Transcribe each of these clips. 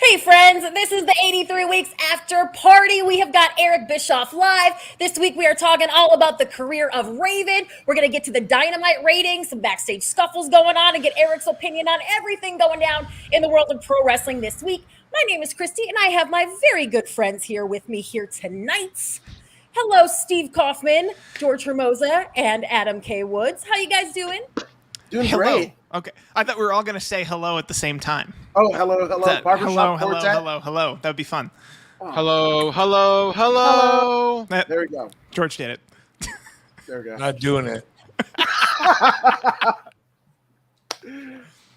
Hey friends, this is the 83 Weeks After Party. We have got Eric Bischoff live. This week we are talking all about the career of Raven. We're going to get to the Dynamite ratings, some backstage scuffles going on, and get Eric's opinion on everything going down in the world of pro wrestling this week. My name is Christy, and I have my very good friends here with me here tonight. Hello, Steve Kaufmann, George Hermoza, and Adam K. Woods. How you guys doing? Doing great. Okay. I thought we were all going to say hello at the same time. Oh, hello. Hello. That would be fun. Oh. Hello. There we go. George did it. There we go. Not doing it.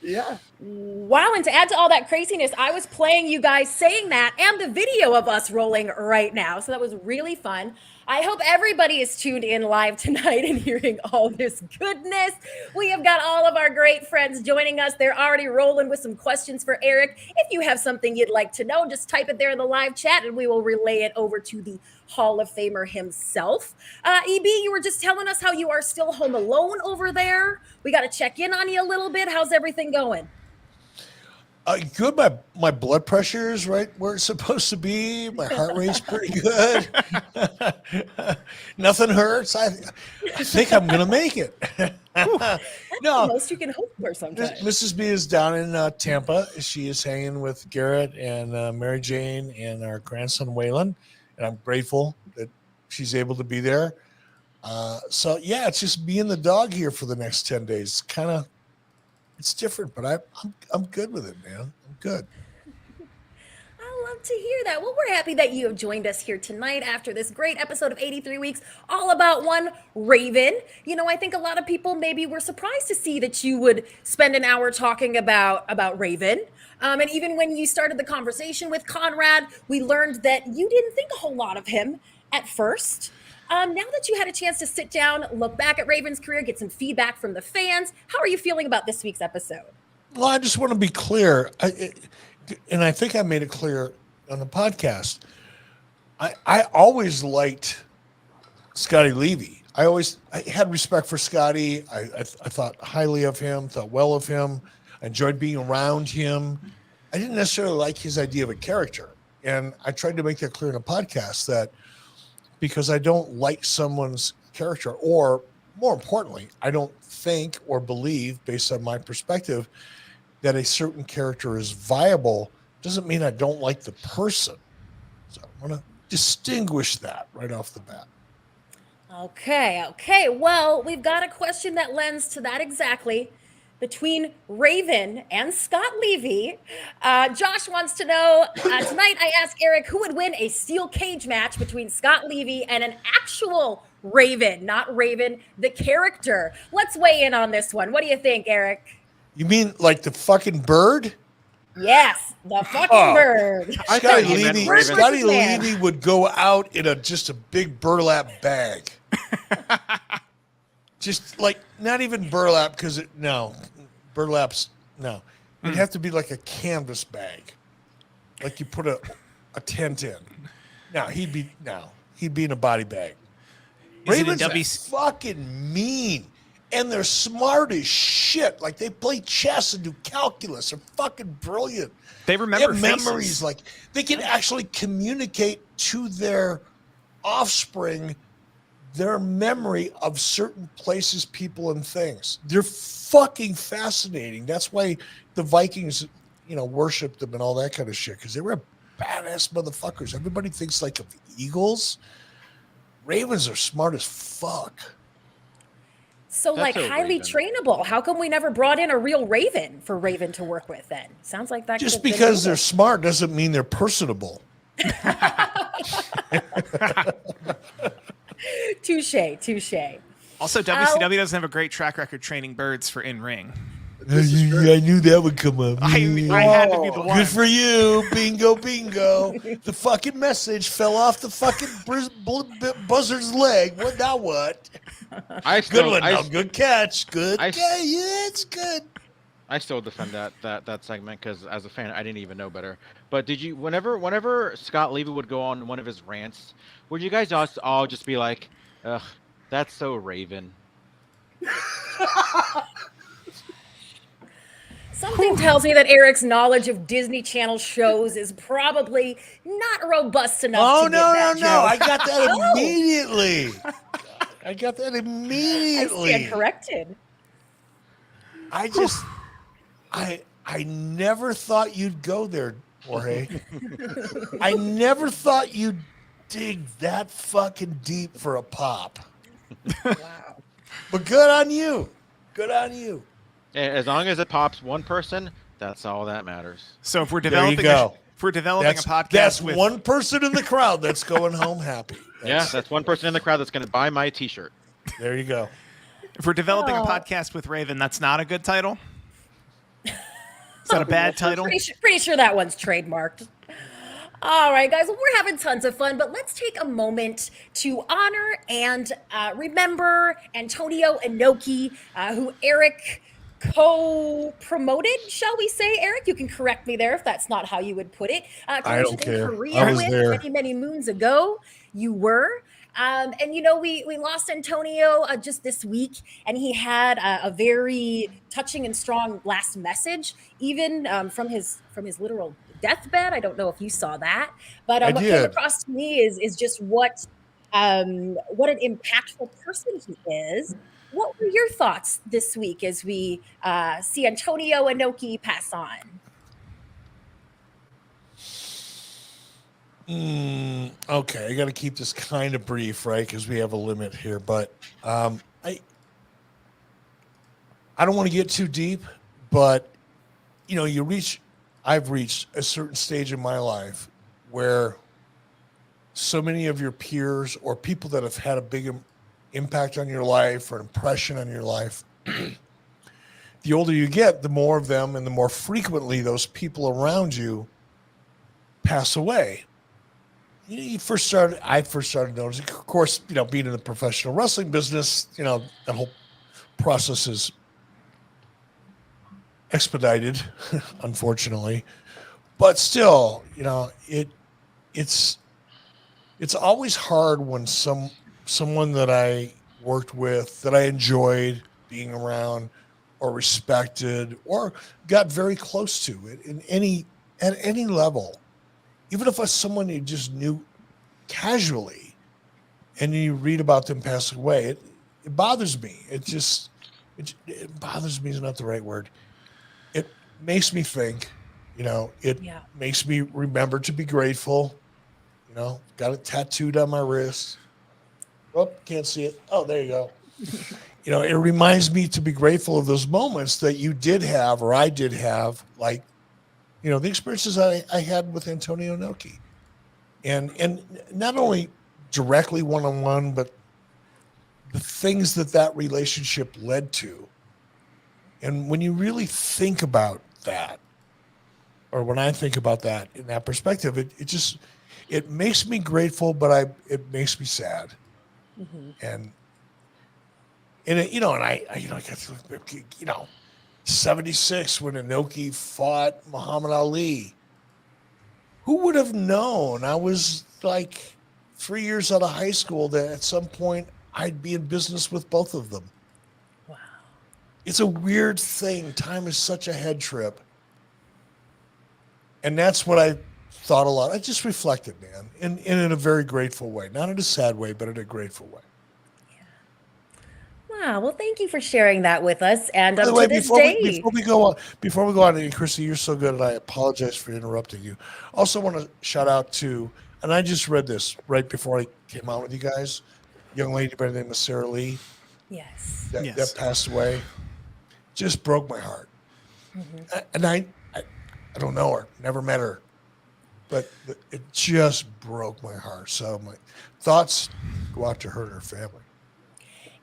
Yeah. Wow, and to add to all that craziness, I was playing you guys saying that and the video of us rolling right now. So that was really fun. I hope everybody is tuned in live tonight and hearing all this goodness. We have got all of our great friends joining us. They're already rolling with some questions for Eric. If you have something you'd like to know, just type it there in the live chat and we will relay it over to the Hall of Famer himself. EB, you were just telling us how you are still home alone over there. We got to check in on you a little bit. How's everything going? Good. My blood pressure is right where it's supposed to be. My heart rate's pretty good. Nothing hurts. I think I'm gonna make it. That's the most you can hope for sometimes. Mrs. B is down in Tampa. She is hanging with Garrett and Mary Jane and our grandson Waylon, and I'm grateful that she's able to be there. So yeah, it's just me and the dog here for the next 10 days. It's different, but I'm good with it, man. I'm good. I love to hear that. Well, we're happy that you have joined us here tonight after this great episode of 83 Weeks, all about one Raven. You know, I think a lot of people maybe were surprised to see that you would spend an hour talking about Raven. And even when you started the conversation with Conrad, we learned that you didn't think a whole lot of him at first. Now that you had a chance to sit down, look back at Raven's career, get some feedback from the fans, how are you feeling about this week's episode? Well, I just want to be clear, and I think I made it clear on the podcast. I always liked Scotty Levy. I had respect for Scotty. I thought highly of him, thought well of him. I enjoyed being around him. I didn't necessarily like his idea of a character. And I tried to make that clear in a podcast that because I don't like someone's character, or more importantly, I don't think or believe, based on my perspective, that a certain character is viable, doesn't mean I don't like the person. So I want to distinguish that right off the bat. Okay. Well, we've got a question that lends to that exactly. Between Raven and Scott Levy, Josh wants to know, tonight I asked Eric who would win a steel cage match between Scott Levy and an actual Raven, not Raven, the character. Let's weigh in on this one. What do you think, Eric? You mean like the fucking bird? Yes, the fucking bird. Scotty Levy would go out in just a big burlap bag. Just like, not even burlap, because burlap's, no. It'd have to be like a canvas bag. Like you put a tent in. He'd be in a body bag. Ravens are fucking mean. And they're smart as shit. Like, they play chess and do calculus. They're fucking brilliant. They remember have memories. Like, they can actually communicate to their offspring their memory of certain places, people, and things. They're fucking fascinating. That's why the Vikings, worshiped them and all that kind of shit, because they were badass motherfuckers. Everybody thinks like of Eagles. Ravens are smart as fuck. So, highly trainable. How come we never brought in a real Raven for Raven to work with then? Sounds like that. Just because they're smart doesn't mean they're personable. Touche. Also, WCW doesn't have a great track record training birds for in-ring. I knew that would come up. I had to be the one. Good for you. Bingo. The fucking message fell off the fucking buzzard's leg. What now? What? Good catch. Good. Yeah, it's good. I still defend that segment because as a fan, I didn't even know better. But did you, whenever Scott Levy would go on one of his rants, would you guys all just be like, "Ugh, that's so Raven"? Something tells me that Eric's knowledge of Disney Channel shows is probably not robust enough to get that joke. I got that immediately. I got that immediately. I stand corrected. I never thought you'd go there, Jorge. I never thought you'd dig that fucking deep for a pop. Wow. But good on you. Good on you. As long as it pops one person, that's all that matters. So if we're There you developing, go. if we're developing a podcast That's with one person in the crowd that's going home happy. That's one person in the crowd that's going to buy my T-shirt. There you go. if we're developing a podcast with Raven, that's not a good title. Is that a bad title? Pretty sure that one's trademarked. All right, guys. Well, we're having tons of fun, but let's take a moment to honor and remember Antonio Inoki, who Eric co-promoted, shall we say? Eric, you can correct me there if that's not how you would put it. I don't care. Korea I was there. many moons ago. You were. And we lost Antonio just this week, and he had a very touching and strong last message, even from his literal deathbed. I don't know if you saw that, but what came across to me is just what an impactful person he is. What were your thoughts this week as we see Antonio Inoki pass on? Okay, I got to keep this kind of brief, right? Because we have a limit here. But I don't want to get too deep. But I've reached a certain stage in my life where so many of your peers or people that have had a big impact on your life or impression on your life, the older you get, the more of them and the more frequently those people around you pass away. I first started noticing, of course, being in the professional wrestling business, that whole process is expedited, unfortunately, but still, it's always hard when someone that I worked with, that I enjoyed being around or respected or got very close to it at any level, even if it's someone you just knew casually and you read about them passing away, it bothers me. It bothers me is not the right word. It makes me think, makes me remember to be grateful. Got it tattooed on my wrist. Oh, can't see it. Oh, there you go. It reminds me to be grateful of those moments that you did have, or I did have, like, the experiences I had with Antonio Inoki. And not only directly one-on-one, but the things that relationship led to. And when you really think about that, or when I think about that in that perspective, it makes me grateful, but it makes me sad. Mm-hmm. And I got 76 when Enoki fought Muhammad Ali. Who would have known? I was like 3 years out of high school that at some point I'd be in business with both of them. Wow. It's a weird thing. Time is such a head trip. And that's what I thought a lot. I just reflected, man, and in a very grateful way. Not in a sad way, but in a grateful way. Wow. Well, thank you for sharing that with us. And By the way, to this before day, we go on, and Christy, you're so good, and I apologize for interrupting you. Also want to shout out to, and I just read this right before I came out with you guys, young lady by the name of Sarah Lee. Yes. That passed away. Just broke my heart. Mm-hmm. And I don't know her, never met her, but it just broke my heart. So my thoughts go out to her and her family.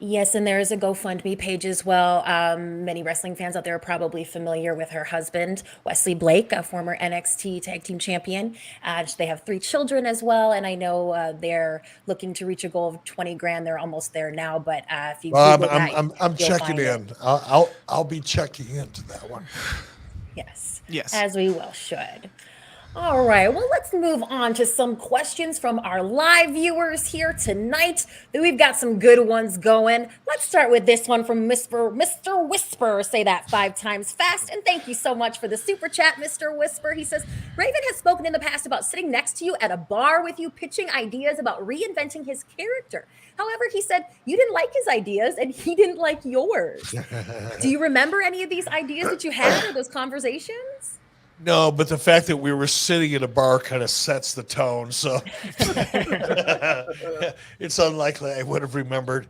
Yes, and there is a GoFundMe page as well. Many wrestling fans out there are probably familiar with her husband, Wesley Blake, a former NXT Tag Team Champion. They have 3 children as well, and I know they're looking to reach a goal of 20 grand. They're almost there now, but if you Google I'm checking in. I'll be checking into that one. Yes. Yes. As we well should. All right, well, let's move on to some questions from our live viewers here tonight. We've got some good ones going. Let's start with this one from Mr. Whisper. Say that 5 times fast. And thank you so much for the super chat, Mr. Whisper. He says, Raven has spoken in the past about sitting next to you at a bar with you, pitching ideas about reinventing his character. However, he said you didn't like his ideas and he didn't like yours. Do you remember any of these ideas that you had or those conversations? No, but the fact that we were sitting at a bar kind of sets the tone. So it's unlikely I would have remembered.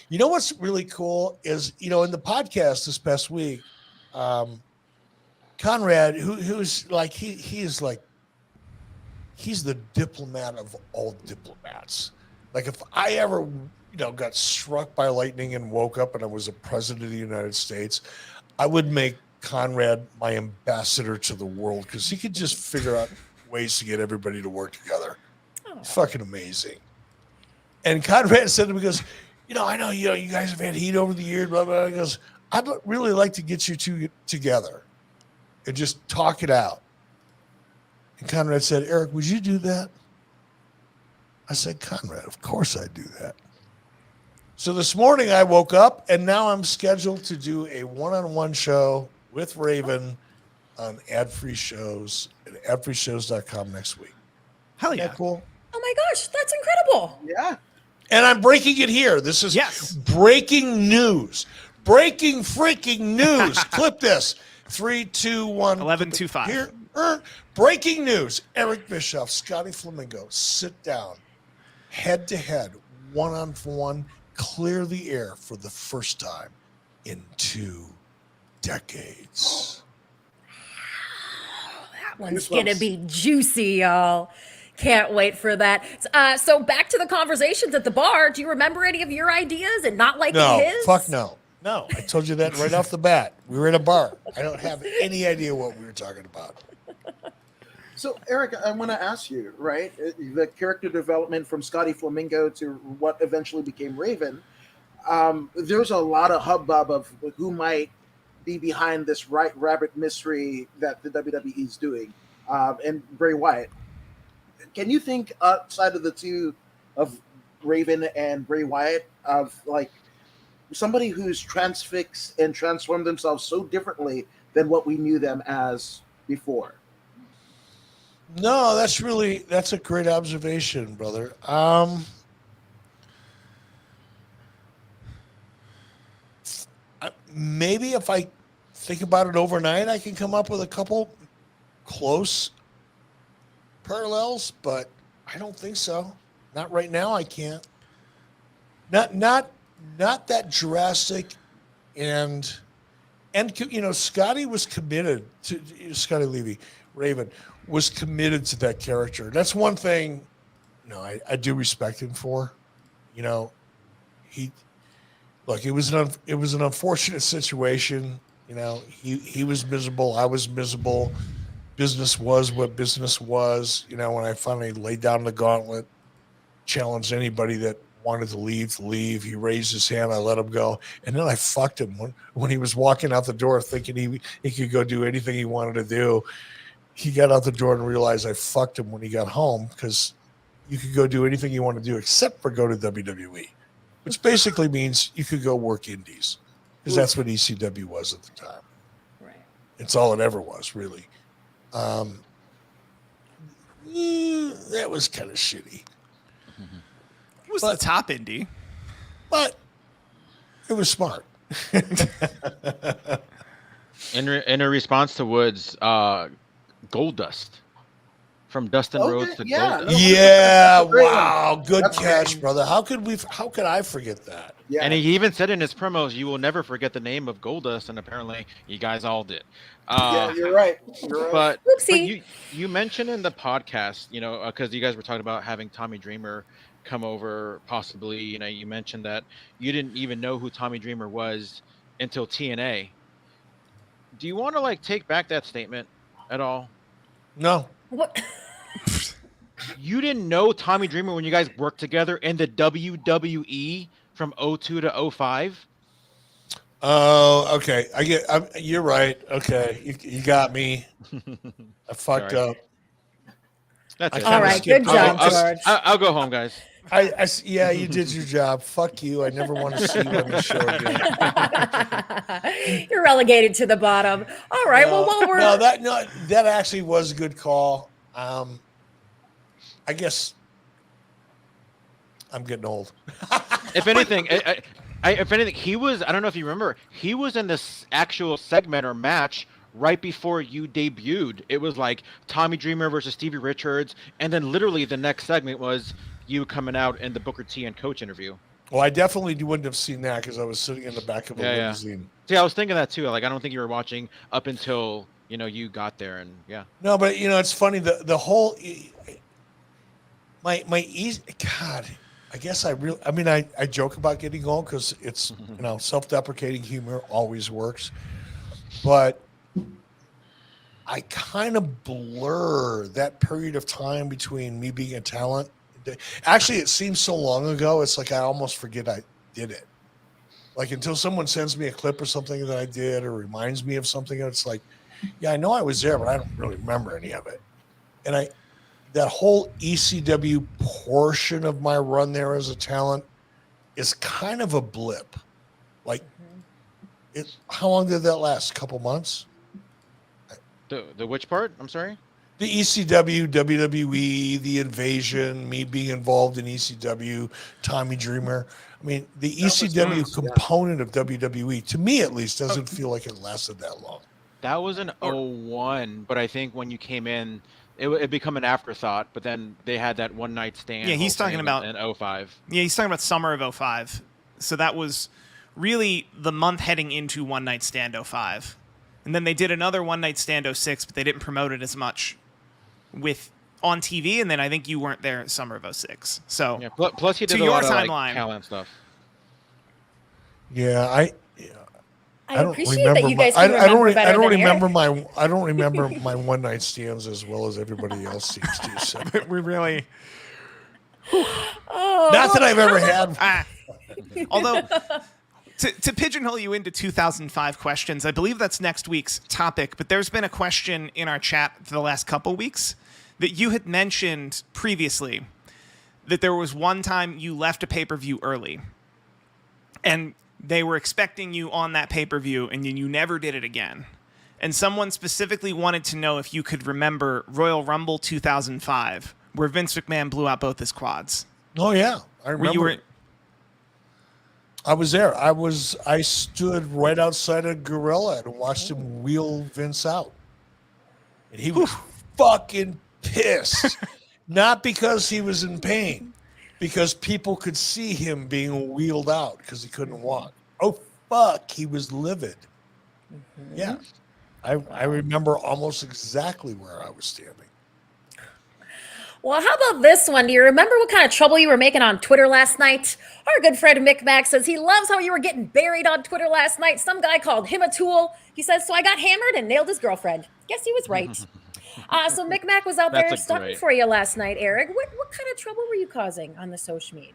You know what's really cool is, in the podcast this past week, Conrad, who's like, he's the diplomat of all diplomats. Like if I ever, got struck by lightning and woke up and I was a president of the United States, I would make Conrad my ambassador to the world because he could just figure out ways to get everybody to work together. Oh. Fucking amazing. And Conrad said to me, he goes, I know, you guys have had heat over the years, blah, blah. He goes, I'd really like to get you two together and just talk it out. And Conrad said, Eric, would you do that? I said, Conrad, of course I'd do that. So this morning I woke up and now I'm scheduled to do a one-on-one show with Raven on ad-free shows at adfreeshows.com next week. Hell yeah. Cool. Oh my gosh, that's incredible. Yeah. And I'm breaking it here. This is breaking news. Breaking freaking news. Clip this. 3, 2, 1. 11:25. Here. Breaking news. Eric Bischoff, Scotty Flamingo, sit down, head to head, one-on-one, clear the air for the first time in 2 decades. That one's going to be juicy, y'all. Can't wait for that. So back to the conversations at the bar. Do you remember any of your ideas and not liking his? Fuck no. No, I told you that right off the bat. We were in a bar. I don't have any idea what we were talking about. So, Eric, I want to ask you, right? The character development from Scotty Flamingo to what eventually became Raven. There's a lot of hubbub of who might be behind this rabbit mystery that the WWE is doing, and Bray Wyatt. Can you think outside of the two of Raven and Bray Wyatt of like somebody who's transfixed and transformed themselves so differently than what we knew them as before? No, that's a great observation, brother. Maybe if I think about it overnight, I can come up with a couple close parallels, but I don't think so. Not right now. I can't. Not that drastic, and Scotty was committed to Scotty Levy, Raven was committed to that character. That's one thing. I do respect him for. It was an unfortunate situation. He was miserable. I was miserable. Business was what business was. When I finally laid down the gauntlet, challenged anybody that wanted to leave. He raised his hand. I let him go. And then I fucked him when he was walking out the door thinking he could go do anything he wanted to do. He got out the door and realized I fucked him when he got home because you could go do anything you want to do except for go to WWE, which basically means you could go work indies because that's what ECW was at the time. Right. It's all it ever was, really. That was kind of shitty. It was the top indie. But it was smart. In a response to Woods, Goldust from Dustin Rhodes to Goldust. Yeah, wow, good catch, brother. How could I forget that? Yeah. And he even said in his promos, "You will never forget the name of Goldust," and apparently you guys all did. Yeah, you're right. But Oopsie. you mentioned in the podcast, because you guys were talking about having Tommy Dreamer come over, possibly. You mentioned that you didn't even know who Tommy Dreamer was until TNA. Do you want to take back that statement at all? No. What? You didn't know Tommy Dreamer when you guys worked together in the WWE from 02 to 05? Oh, okay. You're right. Okay, you got me. I fucked up. That's it. All right, good job, George. I'll go home, guys. Yeah, you did your job. Fuck you. I never want to see you on the show again. You're relegated to the bottom. All right. Well, while we're that actually was a good call. I guess I'm getting old. If anything, he was. I don't know if you remember. He was in this actual segment or match right before you debuted. It was like Tommy Dreamer versus Stevie Richards, and then literally the next segment was you coming out in the Booker T and Coach interview. Well, I definitely wouldn't have seen that because I was sitting in the back of a limousine. See, I was thinking that too. Like, I don't think you were watching up until you got there, and yeah. No, but it's funny the whole my easy God. I guess I joke about getting old because it's self-deprecating humor always works, but I kind of blur that period of time between me being a talent. Actually, it seems so long ago. It's like I almost forget I did it. Like until someone sends me a clip or something that I did or reminds me of something, it's like, yeah, I know I was there, but I don't really remember any of it. And that whole ECW portion of my run there as a talent is kind of a blip. Like, how long did that last? A couple months? The which part? I'm sorry? The ECW, WWE, the Invasion, me being involved in ECW, Tommy Dreamer. I mean, the ECW component of WWE, to me at least, doesn't feel like it lasted that long. That was an 01, but I think when you came in, it become an afterthought, but then they had that one night stand. Yeah, he's talking about in 05. Yeah, he's talking about summer of 05. So that was really the month heading into One Night Stand 05. And then they did another One Night Stand 06, but they didn't promote it as much on TV, and then I think you weren't there summer of 06. So yeah, plus he did to a your lot of timeline, talent stuff. Yeah, I don't appreciate remember that you guys can remember better I don't than remember Eric. I don't remember my one night stands as well as everybody else seems to. So. we really Not that I've ever had. Although to pigeonhole you into 2005 questions, I believe that's next week's topic, but there's been a question in our chat for the last couple weeks that you had mentioned previously that there was one time you left a pay-per-view early and they were expecting you on that pay-per-view and you never did it again. And someone specifically wanted to know if you could remember Royal Rumble 2005, where Vince McMahon blew out both his quads. Oh, yeah. I remember. I was there. I stood right outside of Gorilla and watched him wheel Vince out. And he was fucking pissed. Not because he was in pain, because people could see him being wheeled out because he couldn't walk. Oh, fuck. He was livid. Mm-hmm. Yeah. I remember almost exactly where I was standing. Well, how about this one? Do you remember what kind of trouble you were making on Twitter last night? Our good friend Mick Mac says he loves how you were getting buried on Twitter last night. Some guy called him a tool. He says, so I got hammered and nailed his girlfriend. Guess he was right. So Mick Mac was out there stuck for you last night, Eric. What kind of trouble were you causing on the social media?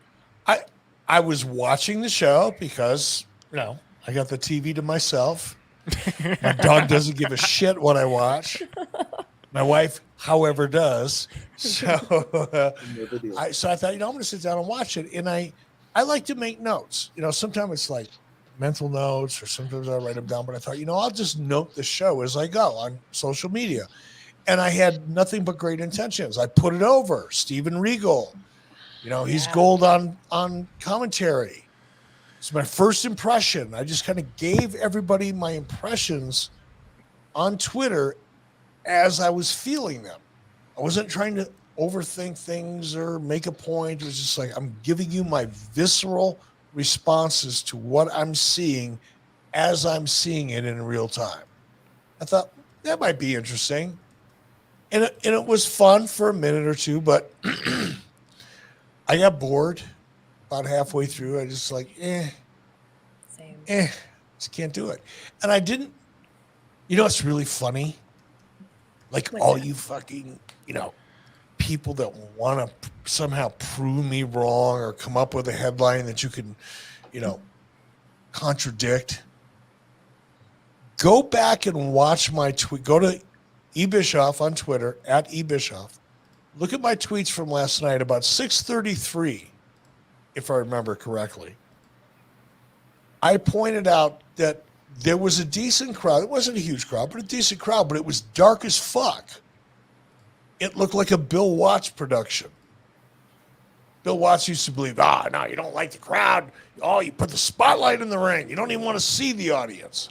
I was watching the show because, I got the TV to myself. My dog doesn't give a shit what I watch. My wife, however, does. So, I thought, I'm going to sit down and watch it. And I like to make notes. Sometimes it's like mental notes or sometimes I write them down. But I thought, I'll just note the show as I go on social media. And I had nothing but great intentions. I put it over. Steven Regal, he's gold on commentary. It's my first impression. I just kind of gave everybody my impressions on Twitter as I was feeling them. I wasn't trying to overthink things or make a point. It was just like, I'm giving you my visceral responses to what I'm seeing as I'm seeing it in real time. I thought that might be interesting. And it was fun for a minute or two, but I got bored about halfway through. I just just can't do it. And I didn't, it's really funny. All you fucking, people that want to somehow prove me wrong or come up with a headline that you can, contradict. Go back and watch my tweet. Go to Bischoff on Twitter, @Bischoff, Look at my tweets from last night about 6:33, if I remember correctly. I pointed out that there was a decent crowd. It wasn't a huge crowd, but a decent crowd, but it was dark as fuck. It looked like a Bill Watts production. Bill Watts used to believe, no, you don't like the crowd. Oh, you put the spotlight in the ring. You don't even want to see the audience.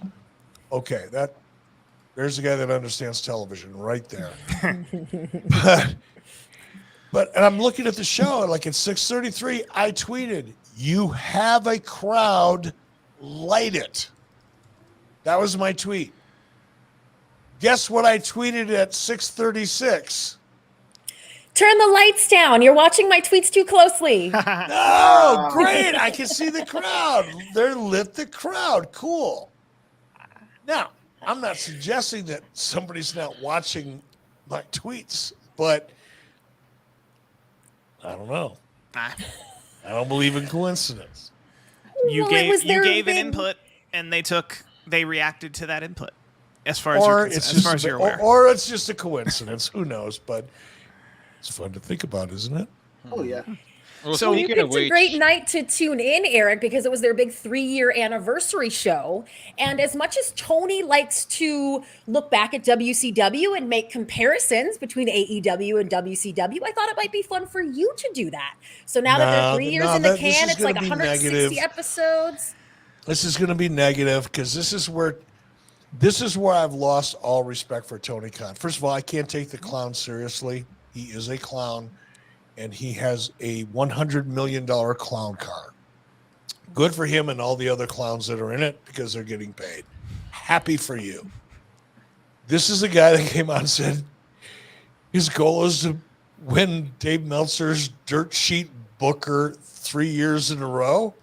Okay, there's a guy that understands television right there. But and I'm looking at the show, like at 6:33, I tweeted, "You have a crowd, light it." That was my tweet. Guess what I tweeted at 6:36? Turn the lights down. You're watching my tweets too closely. Oh, great. I can see the crowd. They're lit the crowd. Cool. Now, I'm not suggesting that somebody's not watching my tweets, but I don't know. I don't believe in coincidence. You Well, gave an input, and they reacted to that input. As far as you're aware, or it's just a coincidence. Who knows? But it's fun to think about, isn't it? Oh yeah. Well, So you speaking of picked a which, great night to tune in, Eric, because it was their big 3-year anniversary show. And as much as Tony likes to look back at WCW and make comparisons between AEW and WCW, I thought it might be fun for you to do that. So now that they're 3 years in the can, it's like 160 episodes. This is going to be negative because this is where I've lost all respect for Tony Khan. First of all, I can't take the clown seriously. He is a clown. And he has a $100 million clown car. Good for him and all the other clowns that are in it because they're getting paid. Happy for you. This is a guy that came out and said his goal is to win Dave Meltzer's dirt sheet Booker 3 years in a row.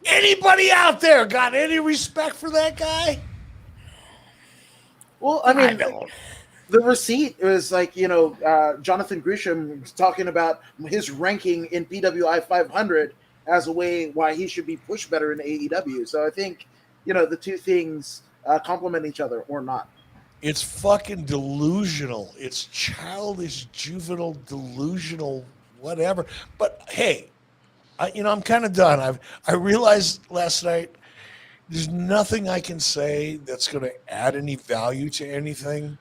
Anybody out there got any respect for that guy? Well, I mean, I don't. the receipt was like, Jonathan Grisham talking about his ranking in PWI 500 as a way why he should be pushed better in AEW. So I think, the two things complement each other or not. It's fucking delusional. It's childish, juvenile, delusional, whatever. But hey, I'm kind of done. I realized last night there's nothing I can say that's going to add any value to anything.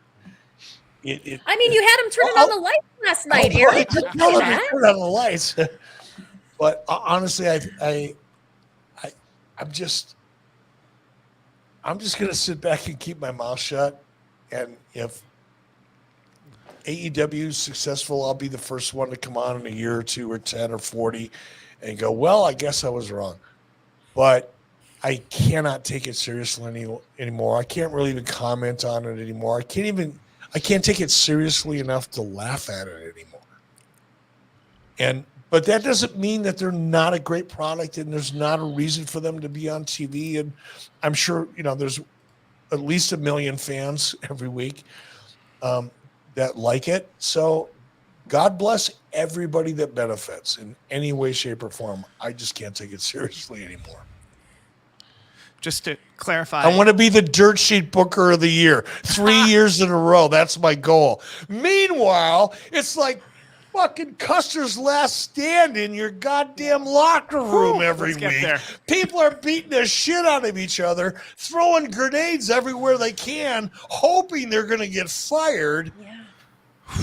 You had him turning on the lights last night, Eric. Turn on the lights. But honestly, I'm just going to sit back and keep my mouth shut. And if AEW is successful, I'll be the first one to come on in a year or 2 or 10 or 40 and go, well, I guess I was wrong. But I cannot take it seriously anymore. I can't really even comment on it anymore. I can't take it seriously enough to laugh at it anymore. But that doesn't mean that they're not a great product and there's not a reason for them to be on TV. And I'm sure, there's at least 1 million fans every week that like it. So God bless everybody that benefits in any way, shape, or form. I just can't take it seriously anymore. just to clarify, I want to be the dirt sheet Booker of the year 3 years in a row. That's my goal. Meanwhile, it's like fucking Custer's Last Stand in your goddamn locker room every week. People are beating the shit out of each other, throwing grenades everywhere they can, hoping they're going to get fired. Yeah.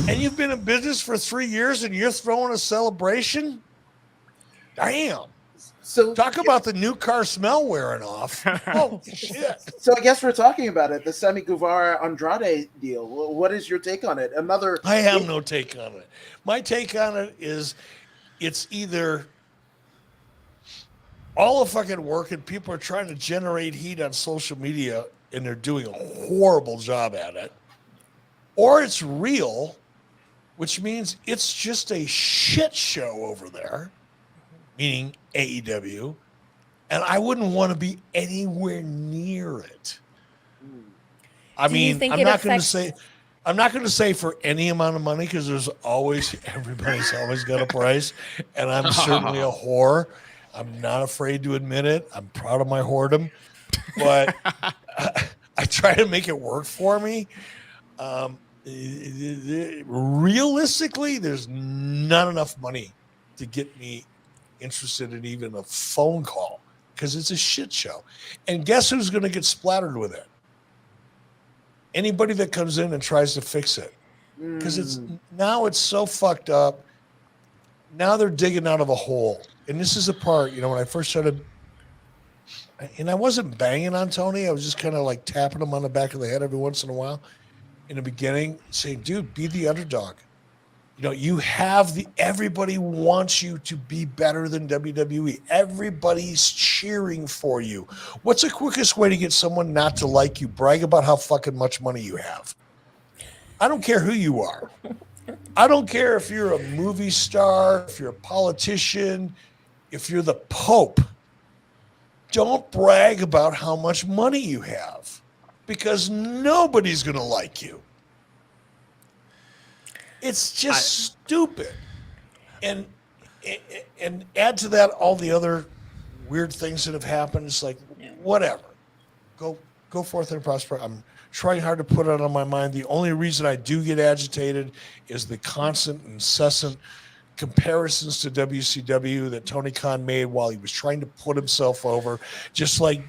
And you've been in business for 3 years and you're throwing a celebration? Damn. So talk about the new car smell wearing off. Oh, shit. So I guess we're talking about it, the Sammy Guevara Andrade deal. What is your take on it? I have no take on it. My take on it is it's either all the fucking work and people are trying to generate heat on social media and they're doing a horrible job at it, or it's real, which means it's just a shit show over there, meaning AEW, and I wouldn't want to be anywhere near it. I mean, I'm not going to say for any amount of money, because everybody's always got a price, and I'm certainly a whore. I'm not afraid to admit it. I'm proud of my whoredom, but I try to make it work for me. realistically, there's not enough money to get me interested in even a phone call because it's a shit show. And guess who's going to get splattered with it? Anybody that comes in and tries to fix it. Because it's so fucked up. Now they're digging out of a hole. And this is the part, when I first started, and I wasn't banging on Tony. I was just kind of like tapping him on the back of the head every once in a while in the beginning, saying, dude, be the underdog. You have everybody wants you to be better than WWE. Everybody's cheering for you. What's the quickest way to get someone not to like you? Brag about how fucking much money you have. I don't care who you are. I don't care if you're a movie star, if you're a politician, if you're the Pope. Don't brag about how much money you have because nobody's going to like you. It's just stupid. And add to that all the other weird things that have happened. It's like, whatever. Go forth and prosper. I'm trying hard to put it on my mind. The only reason I do get agitated is the constant, incessant comparisons to WCW that Tony Khan made while he was trying to put himself over. Just like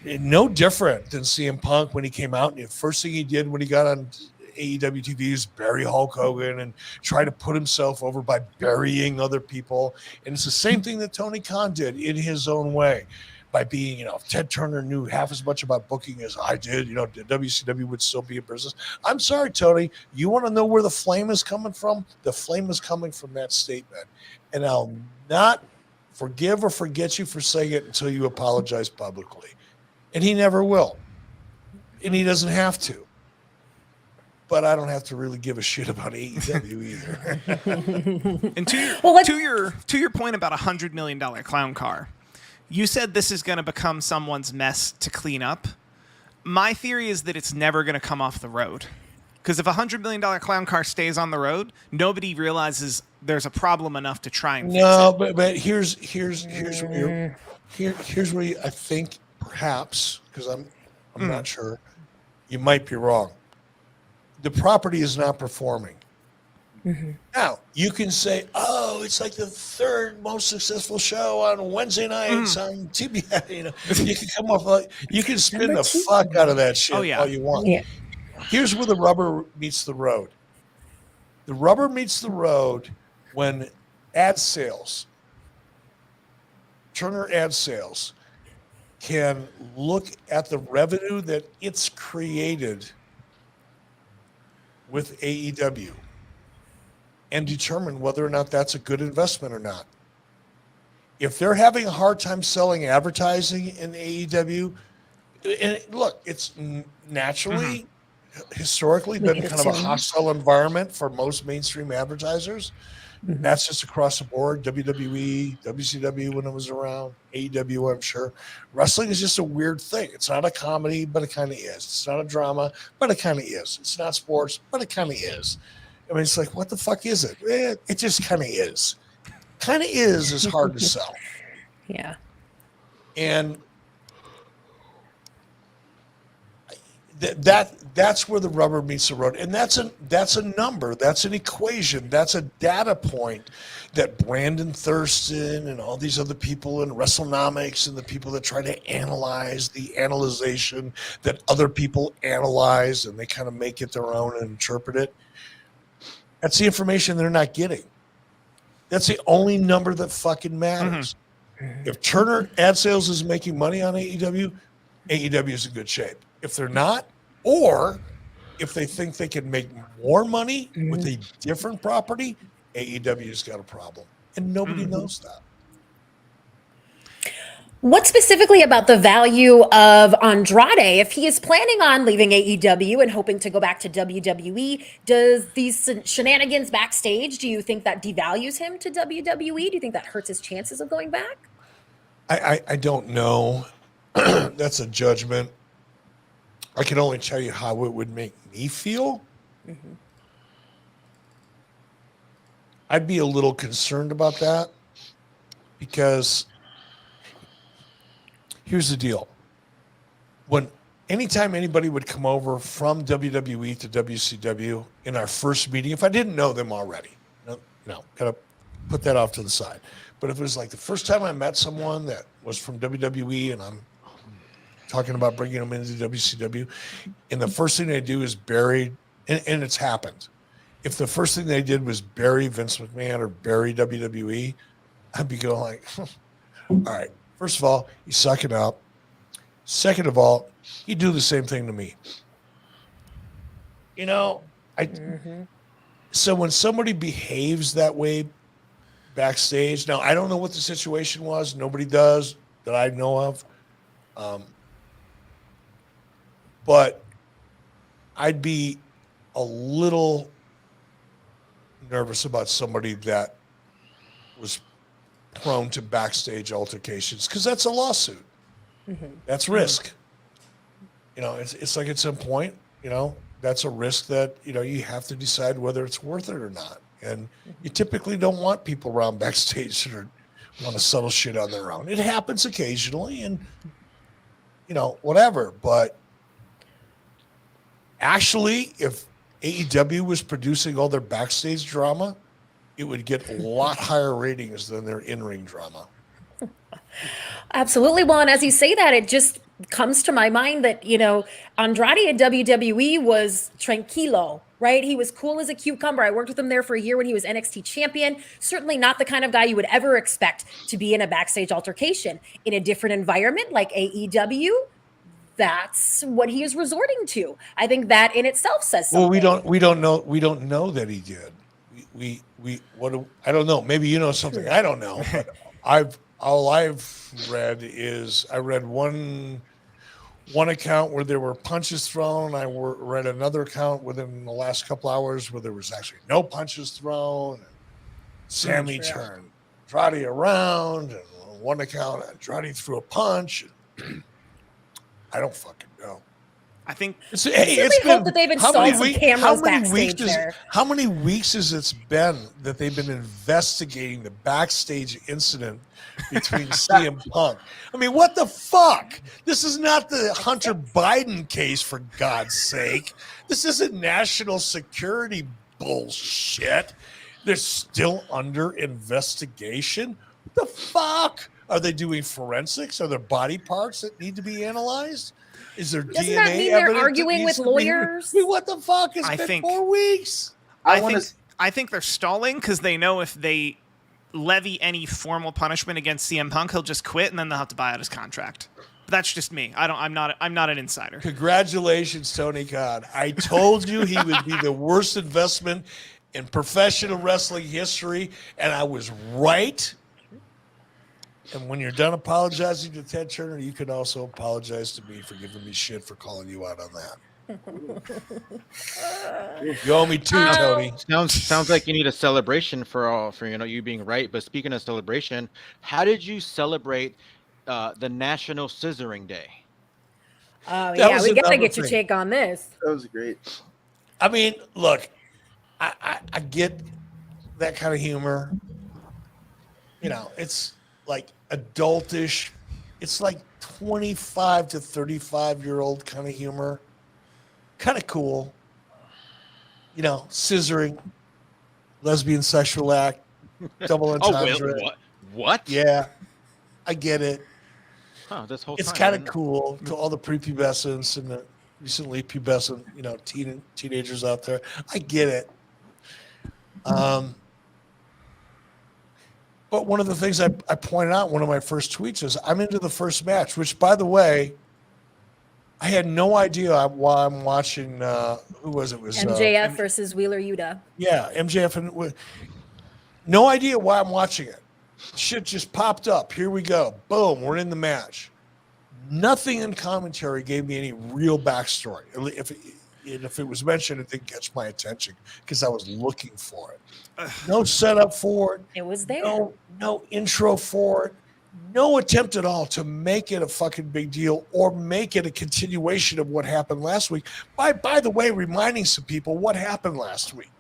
no different than CM Punk when he came out. And the first thing he did when he got on AEW TV is bury Hulk Hogan and try to put himself over by burying other people. And it's the same thing that Tony Khan did in his own way. By being, if Ted Turner knew half as much about booking as I did, WCW would still be in business. I'm sorry, Tony. You want to know where the flame is coming from? The flame is coming from that statement. And I'll not forgive or forget you for saying it until you apologize publicly. And he never will. And he doesn't have to. But I don't have to really give a shit about AEW either. And to your point about $100 million clown car, you said this is going to become someone's mess to clean up. My theory is that it's never going to come off the road. Because if a $100 million clown car stays on the road, nobody realizes there's a problem enough to try and fix it. But here's where I think perhaps, because I'm not sure, you might be wrong. The property is not performing. Mm-hmm. Now, you can say, oh, it's like the third most successful show on Wednesday nights on TBS. You can come up, you can spin the fuck out of that shit all you want. Yeah. Here's where the rubber meets the road. The rubber meets the road when ad sales, Turner ad sales, can look at the revenue that it's created with AEW and determine whether or not that's a good investment or not. If they're having a hard time selling advertising in AEW, and look, it's naturally, historically been kind of a hostile environment for most mainstream advertisers. Mm-hmm. That's just across the board. WWE, WCW when it was around, AEW, I'm sure. Wrestling is just a weird thing. It's not a comedy, but it kind of is. It's not a drama, but it kind of is. It's not sports, but it kind of is. I mean, it's like, what the fuck is it? It just kind of is. Kind of is hard to sell. Yeah. And that's where the rubber meets the road. And that's a number. That's an equation. That's a data point that Brandon Thurston and all these other people in WrestleNomics and the people that try to analyze the analyzation that other people analyze and they kind of make it their own and interpret it. That's the information they're not getting. That's the only number that fucking matters. Mm-hmm. If Turner ad sales is making money on AEW, AEW is in good shape. If they're not, or if they think they can make more money with a different property, AEW's got a problem. And nobody knows that. What specifically about the value of Andrade? If he is planning on leaving AEW and hoping to go back to WWE, does these shenanigans backstage, do you think that devalues him to WWE? Do you think that hurts his chances of going back? I don't know. That's a judgment. I can only tell you how it would make me feel. Mm-hmm. I'd be a little concerned about that because here's the deal. When anytime anybody would come over from WWE to WCW in our first meeting, if I didn't know them already, kind of put that off to the side. But if it was like the first time I met someone that was from WWE and I'm talking about bringing them into WCW, and the first thing they do is bury, and it's happened. If the first thing they did was bury Vince McMahon or bury WWE, I'd be going like, all right, first of all, you suck it up. Second of all, you do the same thing to me. So when somebody behaves that way backstage, now I don't know what the situation was. Nobody does that I know of. But I'd be a little nervous about somebody that was prone to backstage altercations, because that's a lawsuit. That's risk. It's like at some point, that's a risk that, you have to decide whether it's worth it or not. And you typically don't want people around backstage that want to settle shit on their own. It happens occasionally and, whatever. But actually, if AEW was producing all their backstage drama, it would get a lot higher ratings than their in-ring drama. Absolutely. Well, and as you say that, it just comes to my mind that, Andrade at WWE was tranquilo, right? He was cool as a cucumber. I worked with him there for a year when he was NXT champion. Certainly not the kind of guy you would ever expect to be in a backstage altercation. In a different environment like AEW, that's what he is resorting to. I think that in itself says something. Well, we don't know that he did. I don't know. Maybe you know something I don't know. But all I've read is I read one account where there were punches thrown. I read another account within the last couple hours where there was actually no punches thrown. And Sammy turned Andrade around, and on one account Andrade threw a punch. I don't fucking know. I think it's hope that they've installed some cameras backstage there. How many weeks has it been that they've been investigating the backstage incident between CM Punk? I mean, what the fuck? This is not the Hunter Biden case, for God's sake. This isn't national security bullshit. They're still under investigation. What the fuck? Are they doing forensics? Are there body parts that need to be analyzed? Is there Doesn't DNA that mean they're evidence arguing with lawyers? What the fuck? It's been 4 weeks. I think they're stalling because they know if they levy any formal punishment against CM Punk, he'll just quit and then they'll have to buy out his contract. But that's just me. I'm not an insider. Congratulations, Tony Khan. I told you he would be the worst investment in professional wrestling history, and I was right. And when you're done apologizing to Ted Turner, you can also apologize to me for giving me shit for calling you out on that. You owe me two, Tony. Sounds like you need a celebration for you being right. But speaking of celebration, how did you celebrate the National Scissoring Day? Oh yeah, we gotta get your take on this. That was great. I mean, look, I get that kind of humor. It's like adultish. It's like 25 to 35-year-old kind of humor. Kind of cool. Scissoring, lesbian sexual act, double entendre. What? Yeah, I get it. Huh, this whole It's time, kind of cool to all the prepubescents and the recently pubescent, teenagers out there. I get it. But one of the things I pointed out in one of my first tweets is I'm into the first match, which, by the way, I had no idea why I'm watching. Who was it? It was MJF versus Wheeler Yuta. Yeah, MJF. And no idea why I'm watching it. Shit just popped up. Here we go. Boom, we're in the match. Nothing in commentary gave me any real backstory. If it was mentioned, it didn't catch my attention because I was looking for it. No setup for it. It was there. No intro for it. No attempt at all to make it a fucking big deal or make it a continuation of what happened last week. By the way, reminding some people what happened last week.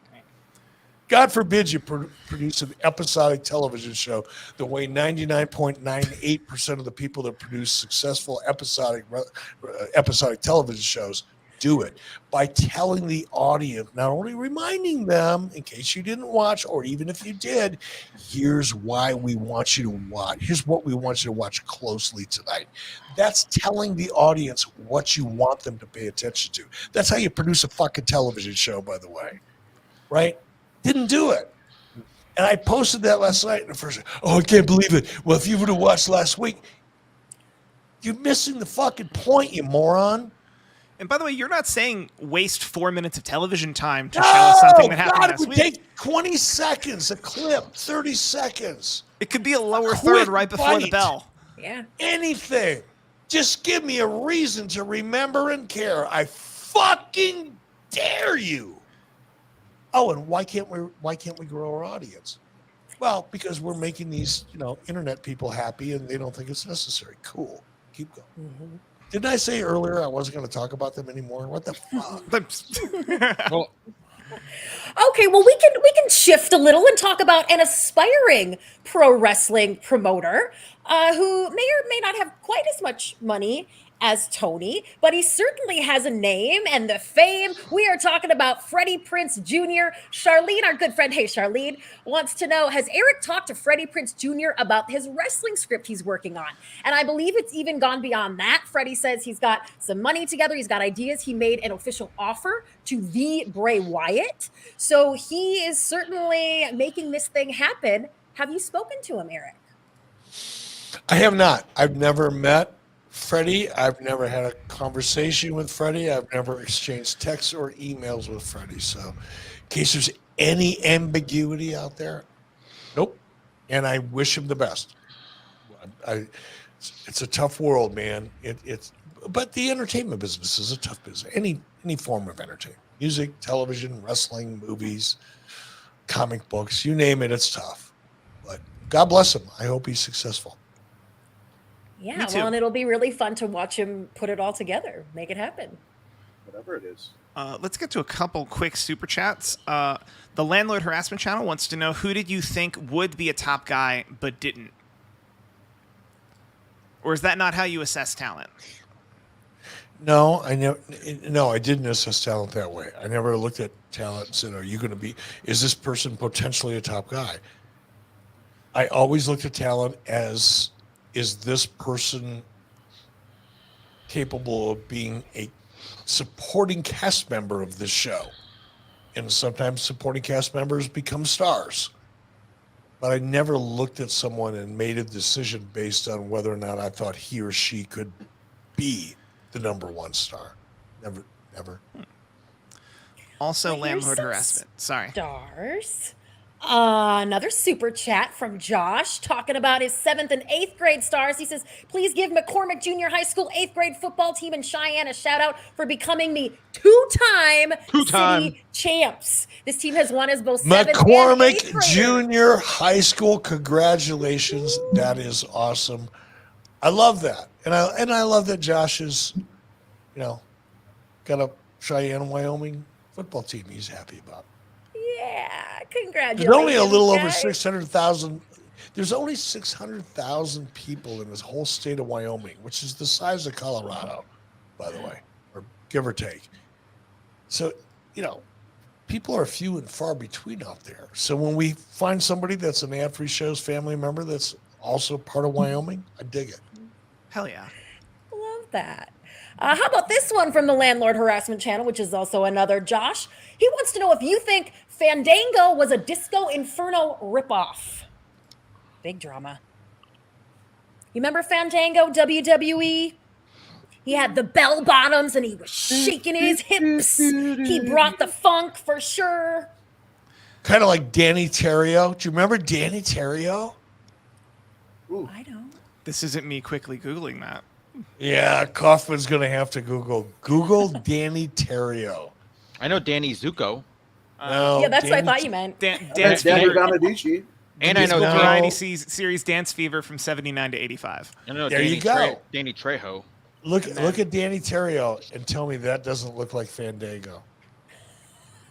God forbid you produce an episodic television show the way 99.98% of the people that produce successful episodic television shows do it, by telling the audience, not only reminding them, in case you didn't watch, or even if you did, here's why we want you to watch. Here's what we want you to watch closely tonight. That's telling the audience what you want them to pay attention to. That's how you produce a fucking television show, by the way. Right? Didn't do it. And I posted that last night, and the first, oh, I can't believe it. Well, if you would have watched last week, you're missing the fucking point, you moron. And by the way, you're not saying waste 4 minutes of television time to show us something that happened last week. Take 20 seconds, a clip, 30 seconds. It could be a lower third right before the bell. Yeah. Anything. Just give me a reason to remember and care. I fucking dare you. Oh, and why can't we grow our audience? Well, because we're making these, internet people happy and they don't think it's necessary. Cool. Keep going. Mm-hmm. Didn't I say earlier I wasn't going to talk about them anymore? What the fuck? Well, okay, well we can shift a little and talk about an aspiring pro wrestling promoter who may or may not have quite as much money as Tony, but he certainly has a name and the fame. We are talking about Freddie Prince Jr. Charlene, our good friend, hey Charlene, wants to know, has Eric talked to Freddie Prince Jr. about his wrestling script he's working on? And I believe it's even gone beyond that. Freddie says he's got some money together. He's got ideas. He made an official offer to the Bray Wyatt. So he is certainly making this thing happen. Have you spoken to him, Eric? I have not. I've never met Freddie. I've never had a conversation with Freddie. I've never exchanged texts or emails with Freddie. So in case there's any ambiguity out there, nope. And I wish him the best. It's a tough world, man. But the entertainment business is a tough business. Any form of entertainment, music, television, wrestling, movies, comic books, you name it, it's tough. But God bless him. I hope he's successful. Yeah, well, and it'll be really fun to watch him put it all together, make it happen. Whatever it is. Let's get to a couple quick super chats. The Landlord Harassment Channel wants to know, who did you think would be a top guy but didn't? Or is that not how you assess talent? No, I didn't assess talent that way. I never looked at talent and said, is this person potentially a top guy? I always looked at talent as, is this person capable of being a supporting cast member of this show? And sometimes supporting cast members become stars. But I never looked at someone and made a decision based on whether or not I thought he or she could be the number one star. Never. Also, well, Landlord Harassment. Sorry. Stars. Another super chat from Josh talking about his 7th and 8th grade stars. He says, please give McCormick Junior High School 8th grade football team in Cheyenne a shout out for becoming the two-time city champs. This team has won as both 7th and 8th McCormick graders. Junior High School. Congratulations. That is awesome. I love that. And I love that Josh is, got a Cheyenne, Wyoming football team he's happy about. Yeah, congratulations. There's only a little over guys. 600,000. There's only 600,000 people in this whole state of Wyoming, which is the size of Colorado, by the way, or give or take. So, people are few and far between out there. So when we find somebody that's an Ad Free Show's family member that's also part of Wyoming, I dig it. Hell yeah. Love that. How about this one from the Landlord Harassment Channel, which is also another Josh? He wants to know if you think Fandango was a Disco Inferno ripoff. Big drama. You remember Fandango, WWE? He had the bell bottoms and he was shaking his hips. He brought the funk for sure. Kind of like Danny Terrio. Do you remember Danny Terrio? Ooh. I don't. This isn't me quickly Googling that. Yeah, Kaufmann's going to have to Google Danny Terrio. I know Danny Zuko. No, Yeah, that's what I Danny thought you meant. Dance That's Danny Fever. Bonaducci. And I know No. Variety series Dance Fever from 79 to 85. I know There Danny you go. Danny Trejo. Look at Danny Terrio and tell me that doesn't look like Fandango.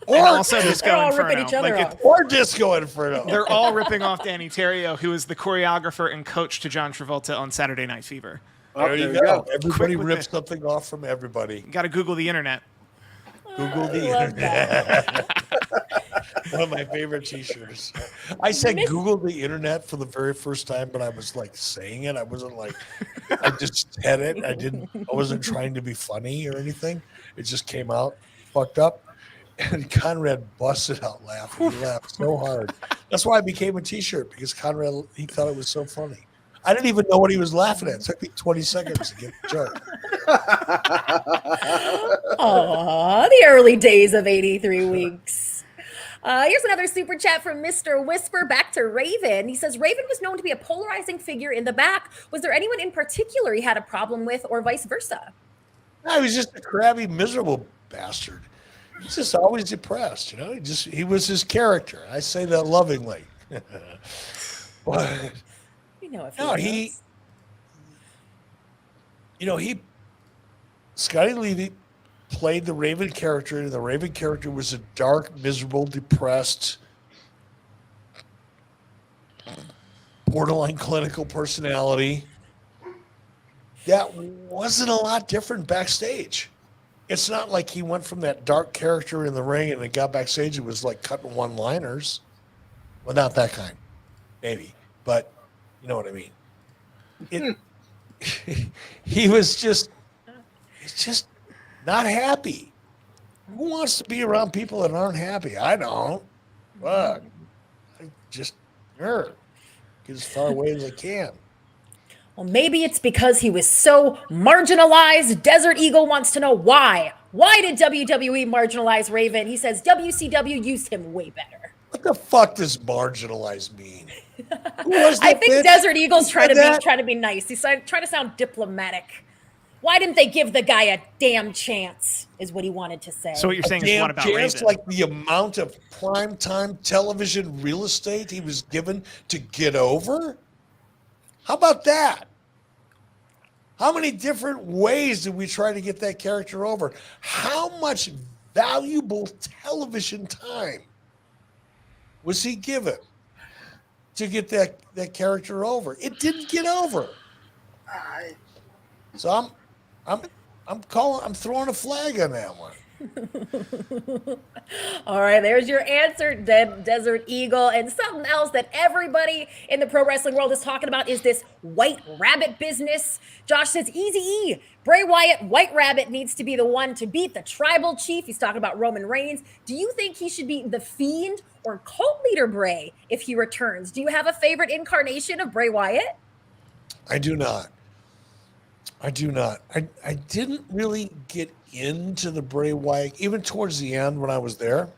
And also Disco They're all Inferno. ripping each other off. Or Disco Inferno. They're all ripping off Danny Terrio, who is the choreographer and coach to John Travolta on Saturday Night Fever. There you go. Everybody Quick with rips it. something off from everybody. Got to Google the internet. Google the I love internet. One of my favorite T-shirts. I said Google the internet for the very first time, but I was like saying it. I wasn't like, I just said it. I wasn't trying to be funny or anything. It just came out fucked up. And Conrad busted out laughing. He laughed so hard. That's why I became a T-shirt, because Conrad, he thought it was so funny. I didn't even know what he was laughing at. It took me 20 seconds to get the joke. Aw, the early days of 83 weeks. Here's another super chat from Mr. Whisper back to Raven. He says, Raven was known to be a polarizing figure in the back. Was there anyone in particular he had a problem with, or vice versa? No, he was just a crabby, miserable bastard. He's just always depressed, you know. He was his character. I say that lovingly. But You know, if no, Scotty Levy played the Raven character, and the Raven character was a dark, miserable, depressed, borderline clinical personality. That wasn't a lot different backstage. It's not like he went from that dark character in the ring and then got backstage and was like cutting one-liners. Well, not that kind, maybe, but you know what I mean. He was just not happy. Who wants to be around people that aren't happy? I don't. Fuck. I just get as far away as I can. Well, maybe it's because he was so marginalized. Desert Eagle wants to know why. Why did WWE marginalize Raven? He says WCW used him way better. What the fuck does marginalized mean? Who was that I think bitch? Desert Eagle's trying that? to be nice. He's trying to sound diplomatic. Why didn't they give the guy a damn chance? Is what he wanted to say. So what you're saying is, Damn what about chance, Raven? like the amount of primetime television real estate he was given to get over? How about that? How many different ways did we try to get that character over? How much valuable television time was he given to get that character over? It didn't get over. So I'm throwing a flag on that one. All right, there's your answer, Desert Eagle. And something else that everybody in the pro wrestling world is talking about is this White Rabbit business. Josh says, Easy-E, Bray Wyatt, White Rabbit needs to be the one to beat the tribal chief. He's talking about Roman Reigns. Do you think he should be the Fiend or cult leader Bray if he returns? Do you have a favorite incarnation of Bray Wyatt? I do not. I didn't really get into the Bray Wyatt, even towards the end when I was there,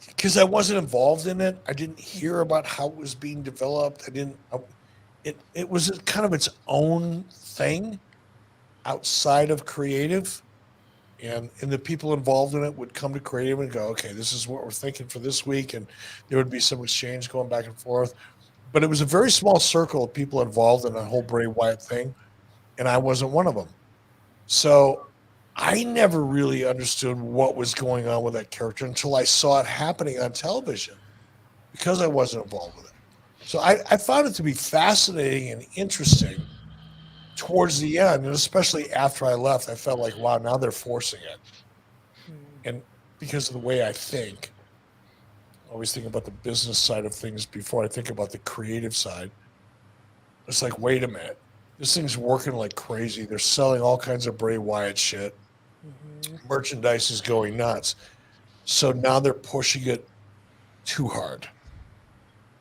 because I wasn't involved in it. I didn't hear about how it was being developed. It was kind of its own thing outside of creative, and the people involved in it would come to creative and go, okay, this is what we're thinking for this week, and there would be some exchange going back and forth. But it was a very small circle of people involved in the whole Bray Wyatt thing, and I wasn't one of them. So I never really understood what was going on with that character until I saw it happening on television, because I wasn't involved with it. So I found it to be fascinating and interesting towards the end, and especially after I left, I felt like, wow, now they're forcing it. And because of the way I think, I always think about the business side of things before I think about the creative side. It's like, wait a minute. This thing's working like crazy. They're selling all kinds of Bray Wyatt shit. Mm-hmm. Merchandise is going nuts. So now they're pushing it too hard.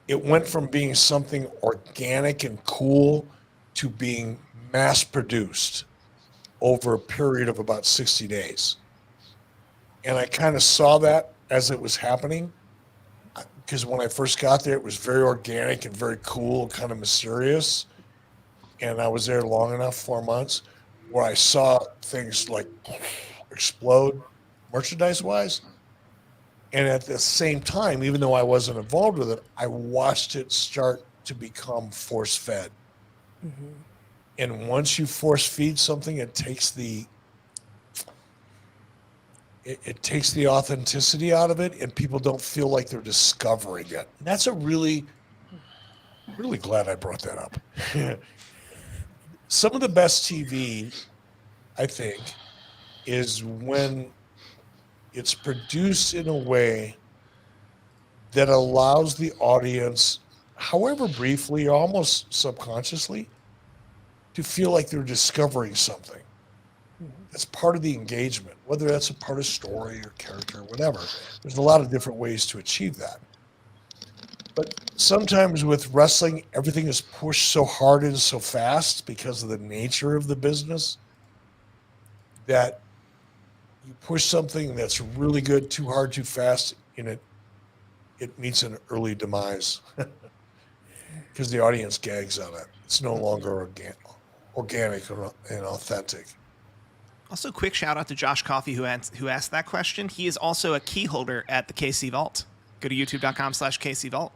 It went from being something organic and cool to being mass-produced over a period of about 60 days. And I kind of saw that as it was happening, because when I first got there, it was very organic and very cool, kind of mysterious. And I was there long enough, 4 months, where I saw things like explode merchandise-wise. And at the same time, even though I wasn't involved with it, I watched it start to become force-fed. Mm-hmm. And once you force-feed something, it takes the it takes the authenticity out of it, and people don't feel like they're discovering it. And that's really glad I brought that up. Some of the best TV, I think, is when it's produced in a way that allows the audience, however briefly, almost subconsciously, to feel like they're discovering something. That's part of the engagement, whether that's a part of story or character or whatever. There's a lot of different ways to achieve that. But sometimes with wrestling, everything is pushed so hard and so fast because of the nature of the business that you push something that's really good too hard, too fast, and it meets an early demise because the audience gags on it. It's no longer organic and authentic. Also, quick shout out to Josh Coffey who asked that question. He is also a key holder at the KC Vault. Go to youtube.com/KC Vault.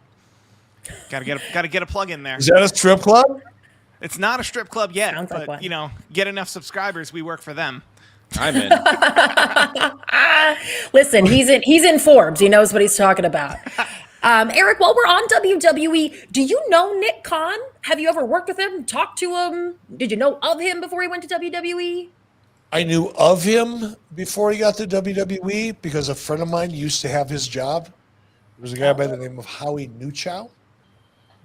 Gotta get a plug in there. Is that a strip club? It's not a strip club yet, Sounds like but one. get enough subscribers, we work for them. I'm in. Listen, he's in Forbes. He knows what he's talking about. Eric, while we're on WWE, do you know Nick Khan? Have you ever worked with him, talked to him? Did you know of him before he went to WWE? I knew of him before he got to WWE because a friend of mine used to have his job. There was a guy by the name of Howie Newchow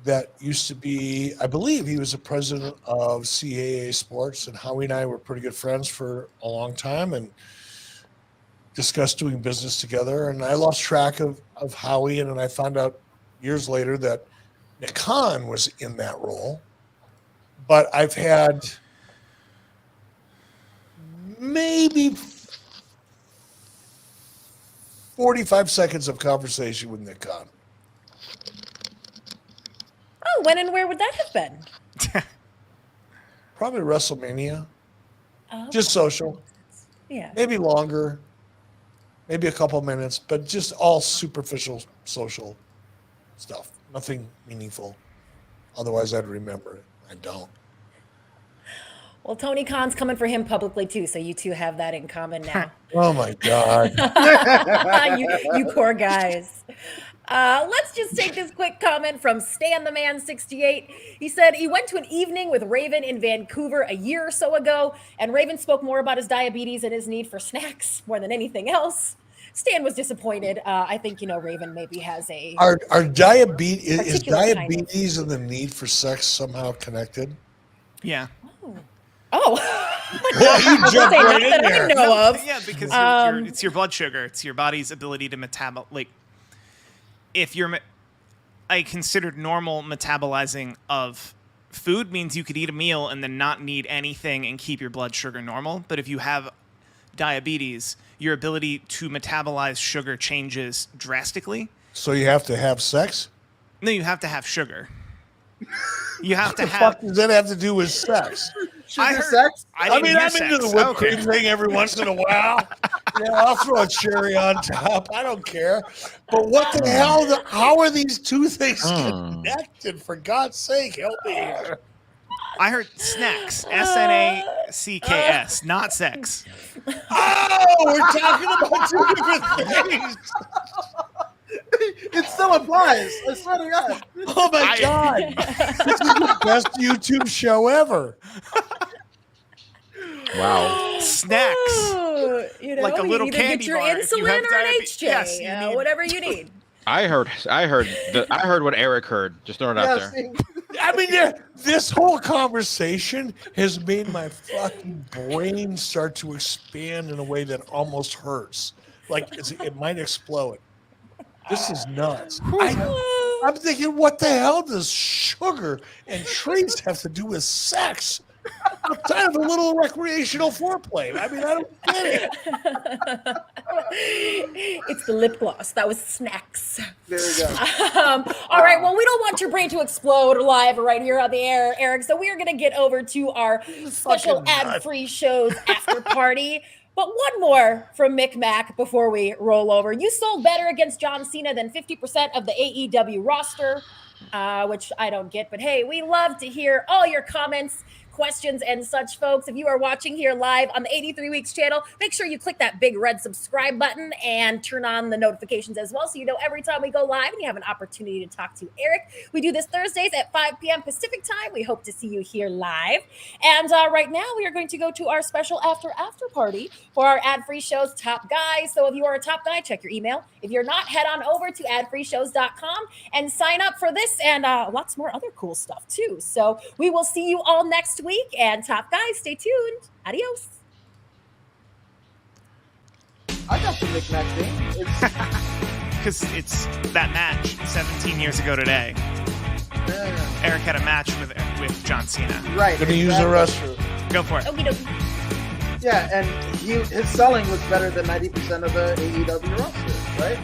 that used to be, I believe he was the president of CAA Sports, and Howie and I were pretty good friends for a long time and discussed doing business together. And I lost track of Howie, and then I found out years later that Nick Khan was in that role. But I've had maybe 45 seconds of conversation with Nick Khan. Oh, when and where would that have been? Probably WrestleMania. Oh, Just social. yeah. Maybe longer. Maybe a couple minutes, but just all superficial social stuff. Nothing meaningful. Otherwise, I'd remember it. I don't. Well, Tony Khan's coming for him publicly too, so you two have that in common now. Oh my God. you poor guys. Let's just take this quick comment from Stan the Man 68. He said he went to an evening with Raven in Vancouver a year or so ago, and Raven spoke more about his diabetes and his need for snacks more than anything else. Stan was disappointed. I think, Raven maybe has a... Are diabetes, is particular kind of- diabetes and the need for sex somehow connected? Yeah. Oh. Yeah, you jumped Say, right not in that there. I know of. Yeah, because it's your blood sugar. It's your body's ability to metabolize. Like, if you're, I considered normal metabolizing of food means you could eat a meal and then not need anything and keep your blood sugar normal. But if you have diabetes, your ability to metabolize sugar changes drastically. So you have to have sex? No, you have to have sugar. You have to What the have. fuck does that have to do with sex? I Sugar heard- sex? I I'm didn't hear into the sex. whipped Okay. cream thing every once in a while. Yeah, I'll throw a cherry on top. I don't care. But what the hell? How are these two things connected? For God's sake, help me here. I heard snacks. SNACKS, not sex. Oh, we're talking about two different things. It still applies. I swear to God. Oh my God. This is the best YouTube show ever. Wow. Snacks. Oh, Like a you little either candy get your bar if you insulin have or an diabetes. HJ, Yes, you need- whatever you need. I heard what Eric heard. Just throwing it out Yeah, there. see? I mean, this whole conversation has made my fucking brain start to expand in a way that almost hurts. Like it might explode. This is nuts. I'm thinking, what the hell does sugar and treats have to do with sex? Outside of a little recreational foreplay. I mean, I don't get it. It's the lip gloss. That was snacks. There you go. All right. Well, we don't want your brain to explode live right here on the air, Eric. So we are going to get over to our special fucking nuts. ad-free shows after party. But one more from Mick Mac before we roll over. You sold better against John Cena than 50% of the AEW roster, which I don't get. But hey, we love to hear all your comments. questions and such, folks. If you are watching here live on the 83 Weeks channel, make sure you click that big red subscribe button and turn on the notifications as well, so you know every time we go live and you have an opportunity to talk to Eric. We do this Thursdays at 5 p.m. Pacific time. We hope to see you here live. And right now we are going to go to our special after party for our ad-free shows, Top Guys. So if you are a top guy, check your email. If you're not, head on over to adfreeshows.com and sign up for this and lots more other cool stuff too. So we will see you all next week. And Top Guys, stay tuned. Adios. I got the knick-knack thing. Because it's that match 17 years ago today. Eric had a match with John Cena. Right. Gonna use the restroom. Go for it. Okie dokie. Yeah, and his selling was better than 90% of the AEW roster, right?